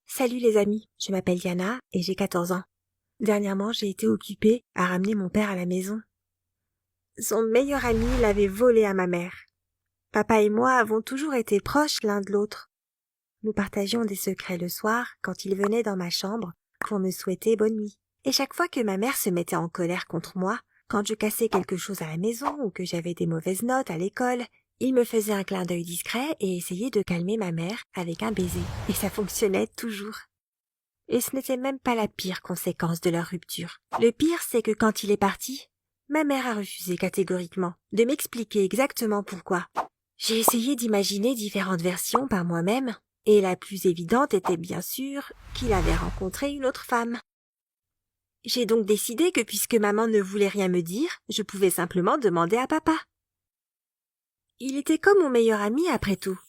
Salut les amis, je m'appelle Yana et j'ai 14 ans. Dernièrement, j'ai été occupée à ramener mon père à la maison. Son meilleur ami l'avait volé à ma mère. Papa et moi avons toujours été proches l'un de l'autre. Nous partagions des secrets le soir quand il venait dans ma chambre pour me souhaiter bonne nuit. Et chaque fois que ma mère se mettait en colère contre moi, quand je cassais quelque chose à la maison ou que j'avais des mauvaises notes à l'école, il me faisait un clin d'œil discret et essayait de calmer ma mère avec un baiser. Et ça fonctionnait toujours. Et ce n'était même pas la pire conséquence de leur rupture. Le pire, c'est que quand il est parti, ma mère a refusé catégoriquement de m'expliquer exactement pourquoi. J'ai essayé d'imaginer différentes versions par moi-même, et la plus évidente était bien sûr qu'il avait rencontré une autre femme. J'ai donc décidé que puisque maman ne voulait rien me dire, je pouvais simplement demander à papa. Il était comme mon meilleur ami après tout.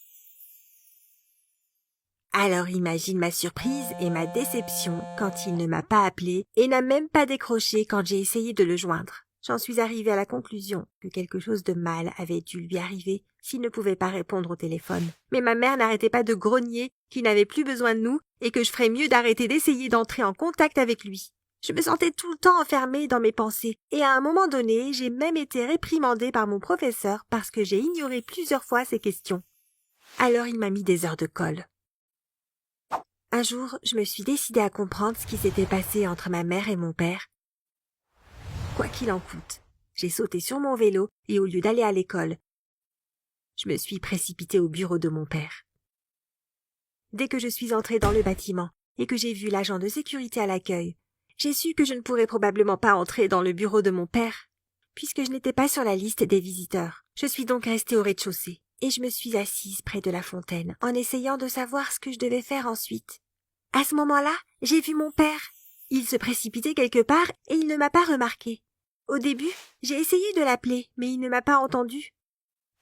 Alors imagine ma surprise et ma déception quand il ne m'a pas appelé et n'a même pas décroché quand j'ai essayé de le joindre. J'en suis arrivée à la conclusion que quelque chose de mal avait dû lui arriver s'il ne pouvait pas répondre au téléphone. Mais ma mère n'arrêtait pas de grogner qu'il n'avait plus besoin de nous et que je ferais mieux d'arrêter d'essayer d'entrer en contact avec lui. Je me sentais tout le temps enfermée dans mes pensées et à un moment donné, j'ai même été réprimandée par mon professeur parce que j'ai ignoré plusieurs fois ses questions. Alors il m'a mis des heures de colle. Un jour, je me suis décidée à comprendre ce qui s'était passé entre ma mère et mon père. Quoi qu'il en coûte, j'ai sauté sur mon vélo et au lieu d'aller à l'école, je me suis précipitée au bureau de mon père. Dès que je suis entrée dans le bâtiment et que j'ai vu l'agent de sécurité à l'accueil, j'ai su que je ne pourrais probablement pas entrer dans le bureau de mon père, puisque je n'étais pas sur la liste des visiteurs. Je suis donc restée au rez-de-chaussée et je me suis assise près de la fontaine en essayant de savoir ce que je devais faire ensuite. À ce moment-là, j'ai vu mon père. Il se précipitait quelque part et il ne m'a pas remarqué. Au début, j'ai essayé de l'appeler, mais il ne m'a pas entendu.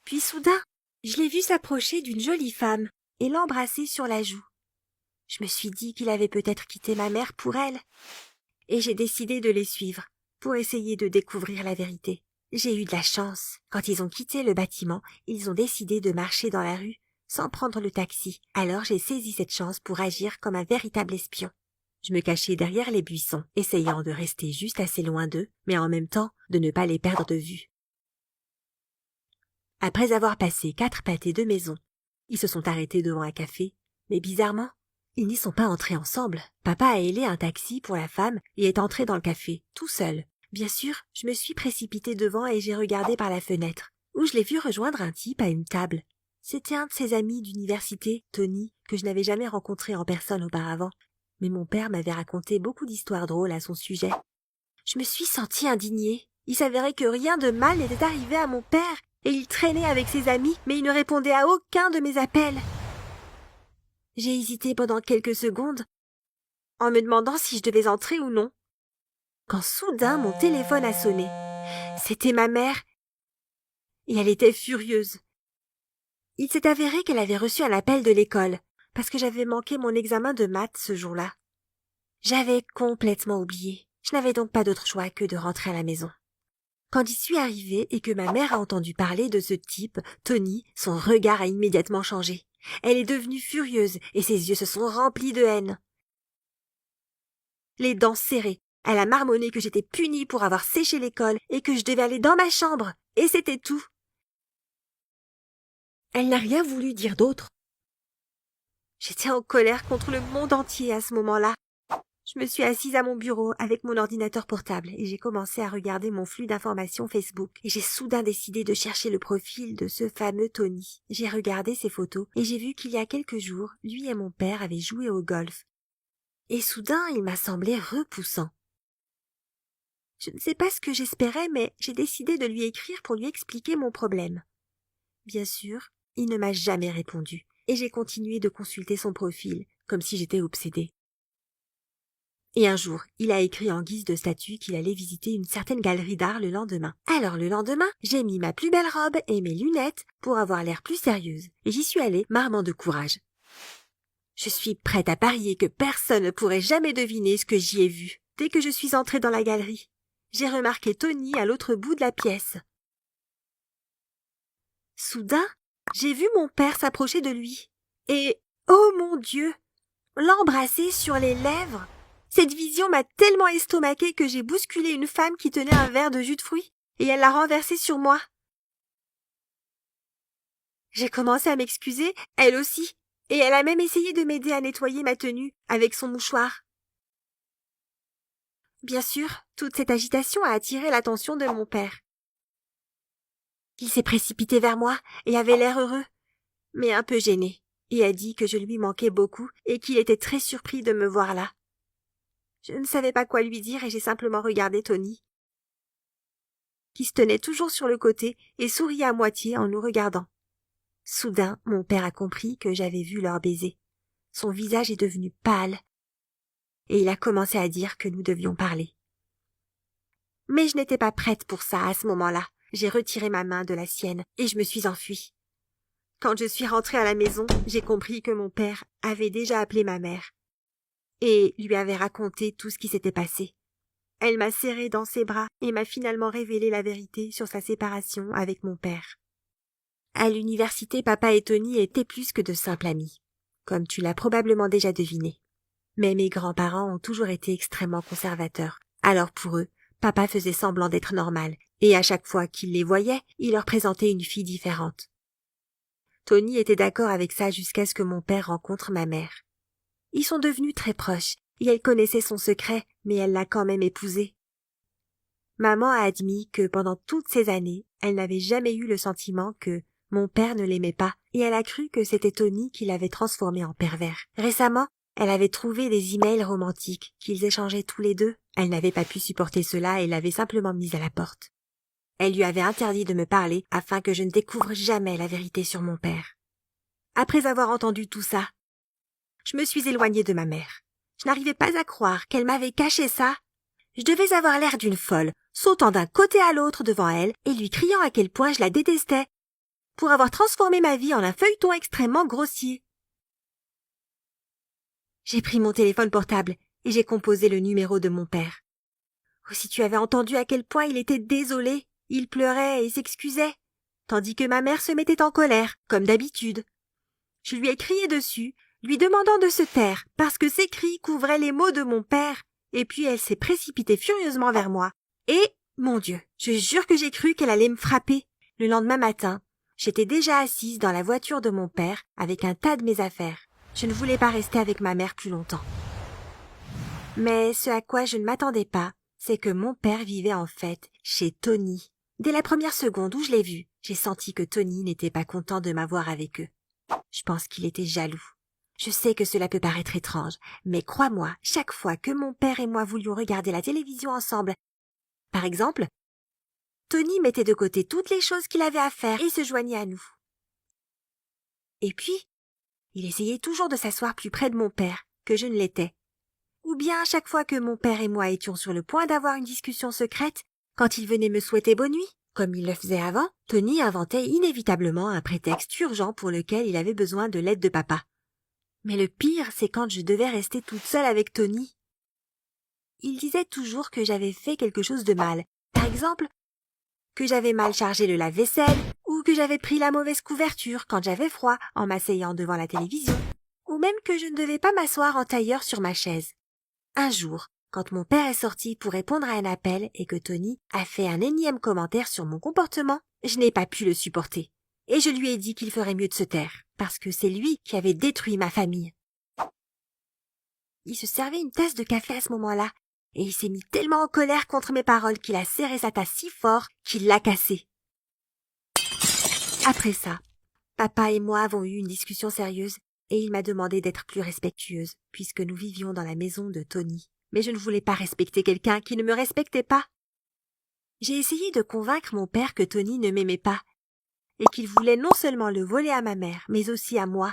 Puis soudain, je l'ai vu s'approcher d'une jolie femme et l'embrasser sur la joue. Je me suis dit qu'il avait peut-être quitté ma mère pour elle, et j'ai décidé de les suivre pour essayer de découvrir la vérité. J'ai eu de la chance. Quand ils ont quitté le bâtiment, ils ont décidé de marcher dans la rue sans prendre le taxi. Alors j'ai saisi cette chance pour agir comme un véritable espion. Je me cachai derrière les buissons, essayant de rester juste assez loin d'eux, mais en même temps de ne pas les perdre de vue. Après avoir passé 4 pâtés de maison, ils se sont arrêtés devant un café, mais bizarrement, ils n'y sont pas entrés ensemble. Papa a hélé un taxi pour la femme et est entré dans le café, tout seul. Bien sûr, je me suis précipitée devant et j'ai regardé par la fenêtre, où je l'ai vu rejoindre un type à une table. C'était un de ses amis d'université, Tony, que je n'avais jamais rencontré en personne auparavant. Mais mon père m'avait raconté beaucoup d'histoires drôles à son sujet. Je me suis sentie indignée. Il s'avérait que rien de mal n'était arrivé à mon père, et il traînait avec ses amis, mais il ne répondait à aucun de mes appels. J'ai hésité pendant quelques secondes, en me demandant si je devais entrer ou non, quand soudain mon téléphone a sonné. C'était ma mère, et elle était furieuse. Il s'est avéré qu'elle avait reçu un appel de l'école, parce que j'avais manqué mon examen de maths ce jour-là. J'avais complètement oublié. Je n'avais donc pas d'autre choix que de rentrer à la maison. Quand j'y suis arrivée et que ma mère a entendu parler de ce type, Tony, son regard a immédiatement changé. Elle est devenue furieuse et ses yeux se sont remplis de haine. Les dents serrées, elle a marmonné que j'étais punie pour avoir séché l'école et que je devais aller dans ma chambre, et c'était tout. Elle n'a rien voulu dire d'autre. J'étais en colère contre le monde entier à ce moment-là. Je me suis assise à mon bureau avec mon ordinateur portable et j'ai commencé à regarder mon flux d'informations Facebook. Et j'ai soudain décidé de chercher le profil de ce fameux Tony. J'ai regardé ses photos et j'ai vu qu'il y a quelques jours, lui et mon père avaient joué au golf. Et soudain, il m'a semblé repoussant. Je ne sais pas ce que j'espérais, mais j'ai décidé de lui écrire pour lui expliquer mon problème. Bien sûr, il ne m'a jamais répondu et j'ai continué de consulter son profil, comme si j'étais obsédée. Et un jour, il a écrit en guise de statut qu'il allait visiter une certaine galerie d'art le lendemain. Alors le lendemain, j'ai mis ma plus belle robe et mes lunettes pour avoir l'air plus sérieuse. Et j'y suis allée, m'armant de courage. Je suis prête à parier que personne ne pourrait jamais deviner ce que j'y ai vu. Dès que je suis entrée dans la galerie, j'ai remarqué Tony à l'autre bout de la pièce. Soudain, j'ai vu mon père s'approcher de lui. Et, oh mon Dieu! l'embrasser sur les lèvres. Cette vision m'a tellement estomaquée que j'ai bousculé une femme qui tenait un verre de jus de fruits et elle l'a renversé sur moi. J'ai commencé à m'excuser, elle aussi, et elle a même essayé de m'aider à nettoyer ma tenue avec son mouchoir. Bien sûr, toute cette agitation a attiré l'attention de mon père. Il s'est précipité vers moi et avait l'air heureux, mais un peu gêné, et a dit que je lui manquais beaucoup et qu'il était très surpris de me voir là. Je ne savais pas quoi lui dire et j'ai simplement regardé Tony, qui se tenait toujours sur le côté et souriait à moitié en nous regardant. Soudain, mon père a compris que j'avais vu leur baiser. Son visage est devenu pâle et il a commencé à dire que nous devions parler. Mais je n'étais pas prête pour ça à ce moment-là. J'ai retiré ma main de la sienne et je me suis enfuie. Quand je suis rentrée à la maison, j'ai compris que mon père avait déjà appelé ma mère et lui avait raconté tout ce qui s'était passé. Elle m'a serrée dans ses bras et m'a finalement révélé la vérité sur sa séparation avec mon père. À l'université, papa et Tony étaient plus que de simples amis, comme tu l'as probablement déjà deviné. Mais mes grands-parents ont toujours été extrêmement conservateurs. Alors pour eux, papa faisait semblant d'être normal, et à chaque fois qu'il les voyait, il leur présentait une fille différente. Tony était d'accord avec ça jusqu'à ce que mon père rencontre ma mère. Ils sont devenus très proches, et elle connaissait son secret, mais elle l'a quand même épousé. Maman a admis que pendant toutes ces années, elle n'avait jamais eu le sentiment que mon père ne l'aimait pas, et elle a cru que c'était Tony qui l'avait transformé en pervers. Récemment, elle avait trouvé des emails romantiques qu'ils échangeaient tous les deux. Elle n'avait pas pu supporter cela et l'avait simplement mise à la porte. Elle lui avait interdit de me parler afin que je ne découvre jamais la vérité sur mon père. Après avoir entendu tout ça, je me suis éloignée de ma mère. Je n'arrivais pas à croire qu'elle m'avait caché ça. Je devais avoir l'air d'une folle, sautant d'un côté à l'autre devant elle et lui criant à quel point je la détestais, pour avoir transformé ma vie en un feuilleton extrêmement grossier. J'ai pris mon téléphone portable et j'ai composé le numéro de mon père. Oh, si tu avais entendu à quel point il était désolé, il pleurait et s'excusait, tandis que ma mère se mettait en colère, comme d'habitude. Je lui ai crié dessus, lui demandant de se taire, parce que ses cris couvraient les mots de mon père, et puis elle s'est précipitée furieusement vers moi. Et, mon Dieu, je jure que j'ai cru qu'elle allait me frapper. Le lendemain matin, j'étais déjà assise dans la voiture de mon père avec un tas de mes affaires. Je ne voulais pas rester avec ma mère plus longtemps. Mais ce à quoi je ne m'attendais pas, c'est que mon père vivait en fait chez Tony. Dès la première seconde où je l'ai vu, j'ai senti que Tony n'était pas content de m'avoir avec eux. Je pense qu'il était jaloux. Je sais que cela peut paraître étrange, mais crois-moi, chaque fois que mon père et moi voulions regarder la télévision ensemble, par exemple, Tony mettait de côté toutes les choses qu'il avait à faire et se joignait à nous. Et puis, il essayait toujours de s'asseoir plus près de mon père que je ne l'étais. Ou bien à chaque fois que mon père et moi étions sur le point d'avoir une discussion secrète, quand il venait me souhaiter bonne nuit, comme il le faisait avant, Tony inventait inévitablement un prétexte urgent pour lequel il avait besoin de l'aide de papa. Mais le pire, c'est quand je devais rester toute seule avec Tony. Il disait toujours que j'avais fait quelque chose de mal. Par exemple, que j'avais mal chargé le lave-vaisselle, ou que j'avais pris la mauvaise couverture quand j'avais froid en m'asseyant devant la télévision, ou même que je ne devais pas m'asseoir en tailleur sur ma chaise. Un jour, quand mon père est sorti pour répondre à un appel et que Tony a fait un énième commentaire sur mon comportement, je n'ai pas pu le supporter. Et je lui ai dit qu'il ferait mieux de se taire, parce que c'est lui qui avait détruit ma famille. Il se servait une tasse de café à ce moment-là, et il s'est mis tellement en colère contre mes paroles qu'il a serré sa tasse si fort qu'il l'a cassée. Après ça, papa et moi avons eu une discussion sérieuse, et il m'a demandé d'être plus respectueuse, puisque nous vivions dans la maison de Tony. Mais je ne voulais pas respecter quelqu'un qui ne me respectait pas. J'ai essayé de convaincre mon père que Tony ne m'aimait pas, et qu'il voulait non seulement le voler à ma mère, mais aussi à moi.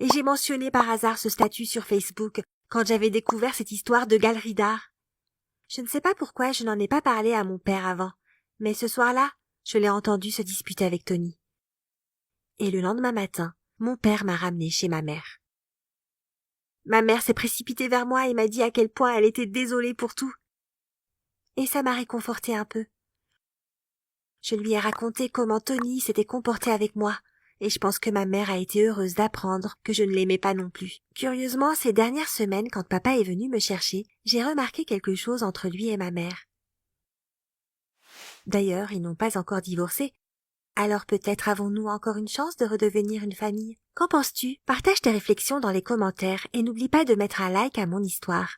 Et j'ai mentionné par hasard ce statut sur Facebook quand j'avais découvert cette histoire de galerie d'art. Je ne sais pas pourquoi je n'en ai pas parlé à mon père avant, mais ce soir-là, je l'ai entendu se disputer avec Tony. Et le lendemain matin, mon père m'a ramené chez ma mère. Ma mère s'est précipitée vers moi et m'a dit à quel point elle était désolée pour tout. Et ça m'a réconfortée un peu. Je lui ai raconté comment Tony s'était comporté avec moi et je pense que ma mère a été heureuse d'apprendre que je ne l'aimais pas non plus. Curieusement, ces dernières semaines, quand papa est venu me chercher, j'ai remarqué quelque chose entre lui et ma mère. D'ailleurs, ils n'ont pas encore divorcé. Alors peut-être avons-nous encore une chance de redevenir une famille. Qu'en penses-tu? Partage tes réflexions dans les commentaires et n'oublie pas de mettre un like à mon histoire.